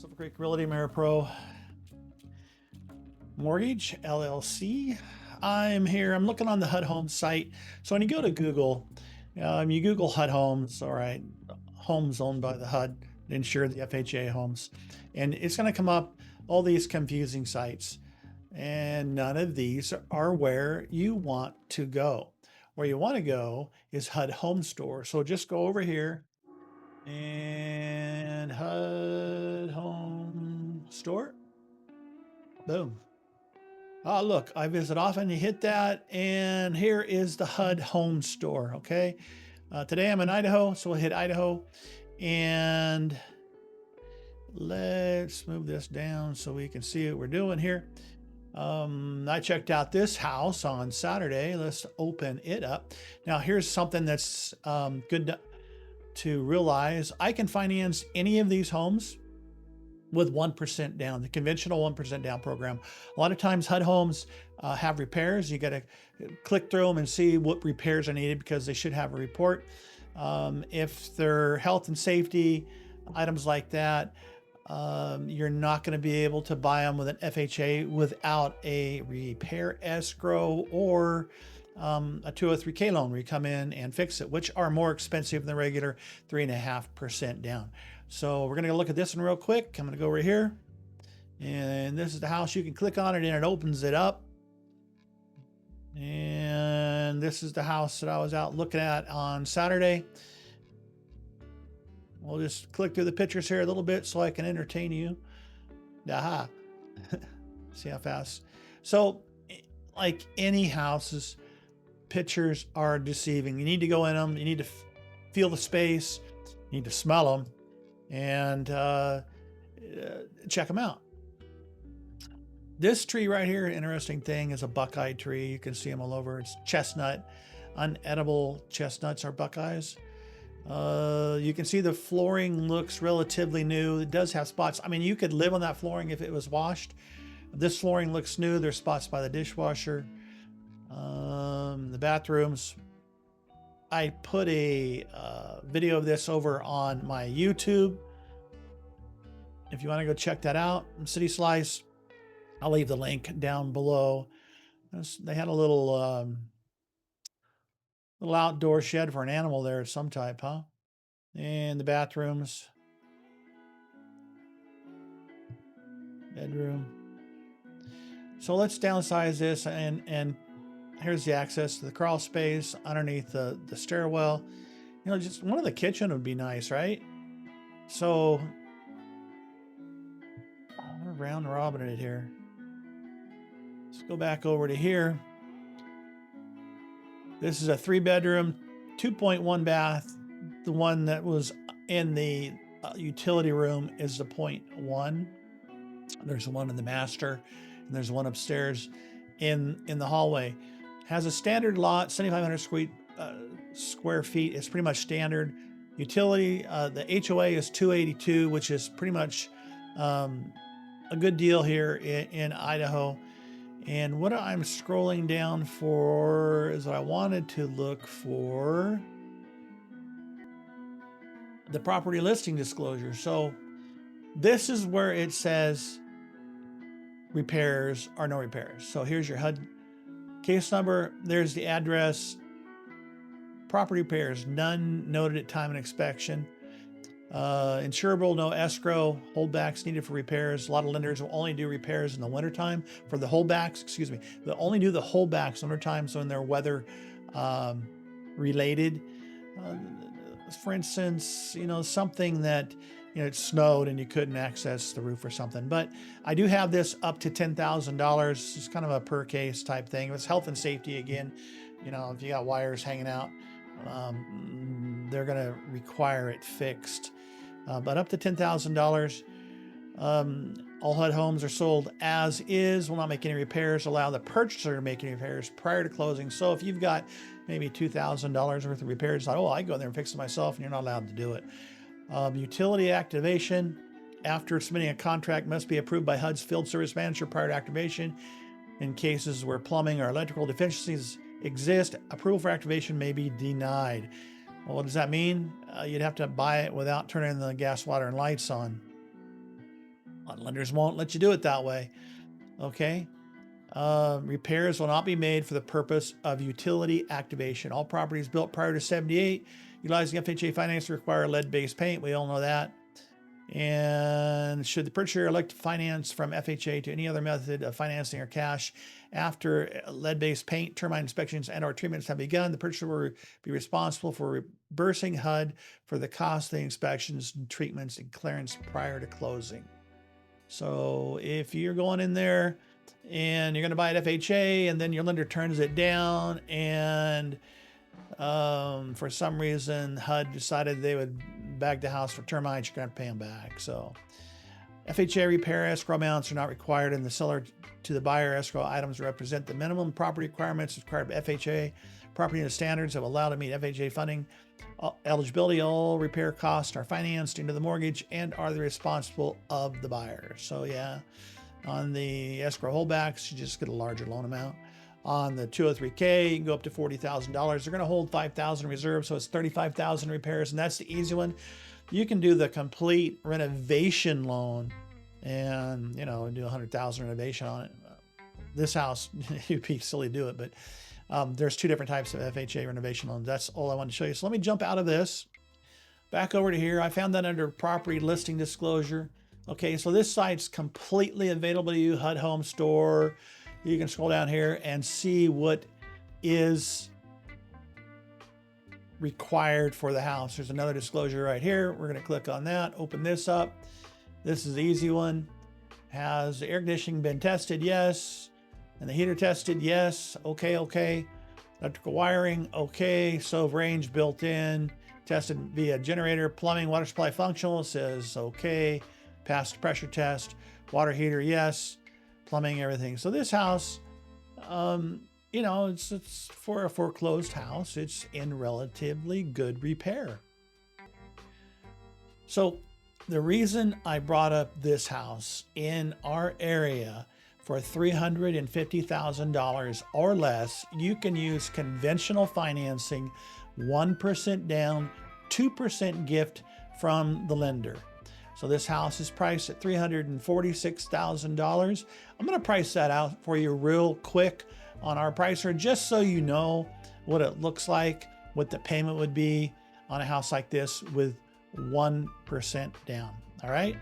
Silvercreek Realty Pro Mortgage LLC. I'm here. I'm looking on the HUD Homes site. So when you go to Google, you Google HUD Homes, all right, homes owned by the HUD, insured, the FHA homes, and it's going to come up all these confusing sites. And none of these are where you want to go. Where you want to go is HUD Home Store. So just go over here and HUD Home Store. Boom. Oh, look, I visit often. You hit that, and here is the HUD Home Store. Okay. Today I'm in Idaho, so we'll hit Idaho, and let's move this down so we can see what we're doing here. I checked out this house on Saturday. Let's open it up. Now, here's something that's good to realize. I can finance any of these homes with 1% down, the conventional 1% down program. A lot of times HUD homes have repairs. You got to click through them and see what repairs are needed because they should have a report. If they're health and safety items like that, you're not going to be able to buy them with an FHA without a repair escrow or a 203K loan where you come in and fix it, which are more expensive than the regular 3.5% down. So we're going to look at this one real quick. I'm going to go over here, and this is the house. You can click on it and it opens it up. And this is the house that I was out looking at on Saturday. We'll just click through the pictures here a little bit so I can entertain you. Aha. See how fast. So like any houses, pictures are deceiving. You need to go in them. You need to feel the space. You need to smell them and check them out. This tree right here, interesting thing, is a buckeye tree. You can see them all over. It's chestnut. Unedible chestnuts are buckeyes. You can see the flooring looks relatively new. It does have spots. I mean, you could live on that flooring if it was washed. This flooring looks new. There's spots by the dishwasher. The bathrooms. I put a video of this over on my YouTube. If you want to go check that out, City Slice, I'll leave the link down below. They had a little outdoor shed for an animal there of some type, huh? And the bathrooms, bedroom. So let's downsize this, and here's the access to the crawl space underneath the stairwell. You know, just one of the kitchen would be nice, right? So we're round robin it here. Let's go back over to here. This is a 3-bedroom, 2.1 bath. The one that was in the utility room is the 0.1. There's one in the master, and there's one upstairs in the hallway. Has a standard lot, 7,500 square feet. It's pretty much standard. Utility, the HOA is 282, which is pretty much a good deal here in Idaho. And what I'm scrolling down for is I wanted to look for the property listing disclosure. So this is where it says repairs or no repairs. So here's your HUD case number. There's the address. Property repairs, none noted at time of inspection. Insurable, no escrow. Holdbacks needed for repairs. A lot of lenders will only do repairs in the wintertime for the holdbacks. Excuse me. They'll only do the holdbacks wintertime, so when they're weather related. For instance, you know, something that, you know, it snowed and you couldn't access the roof or something. But I do have this up to $10,000. It's kind of a per case type thing. It's health and safety again. You know, if you got wires hanging out, they're going to require it fixed. But up to $10,000. All HUD homes are sold as is, will not make any repairs, allow the purchaser to make any repairs prior to closing. So if you've got maybe $2,000 worth of repairs, like, oh, I go there and fix it myself, and you're not allowed to do it. Utility activation after submitting a contract must be approved by HUD's field service manager prior to activation. In cases where plumbing or electrical deficiencies exist, approval for activation may be denied. Well, what does that mean? You'd have to buy it without turning the gas, water, and lights on. Lenders won't let you do it that way. Okay. Repairs will not be made for the purpose of utility activation. All properties built prior to 78 utilizing FHA finance require lead-based paint. We all know that. And should the purchaser elect to finance from FHA to any other method of financing or cash after lead-based paint, termite inspections, and/or treatments have begun, the purchaser will be responsible for reimbursing HUD for the cost of the inspections and treatments and clearance prior to closing. So if you're going in there and you're going to buy at FHA and then your lender turns it down and for some reason HUD decided they would bag the house for termites, you're going to pay them back. So FHA repair escrow amounts are not required in the seller to the buyer. Escrow items represent the minimum property requirements required by FHA. Property and standards have allowed to meet FHA funding eligibility. All repair costs are financed into the mortgage and are the responsible of the buyer. So yeah, on the escrow holdbacks, you just get a larger loan amount. On the 203K, you can go up to $40,000. They're going to hold $5,000 in reserve, so it's $35,000 repairs, and that's the easy one. You can do the complete renovation loan, and do $100,000 renovation on it. This house, it'd be silly to do it, but there's two different types of FHA renovation loans. That's all I wanted to show you. So let me jump out of this, back over to here. I found that under property listing disclosure. Okay, so this site's completely available to you, HUD Home Store. You can scroll down here and see what is required for the house. There's another disclosure right here. We're going to click on that, open this up. This is the easy one. Has the air conditioning been tested? Yes. And the heater tested? Yes. Okay, okay. Electrical wiring? Okay. Stove range built in. Tested via generator. Plumbing, water supply functional? Says okay. Passed pressure test. Water heater? Yes. Plumbing, everything. So this house, it's for a foreclosed house. It's in relatively good repair. So the reason I brought up this house in our area for $350,000 or less, you can use conventional financing, 1% down, 2% gift from the lender. So this house is priced at $346,000. I'm going to price that out for you real quick on our pricer, just so you know what it looks like, what the payment would be on a house like this with 1% down. All right.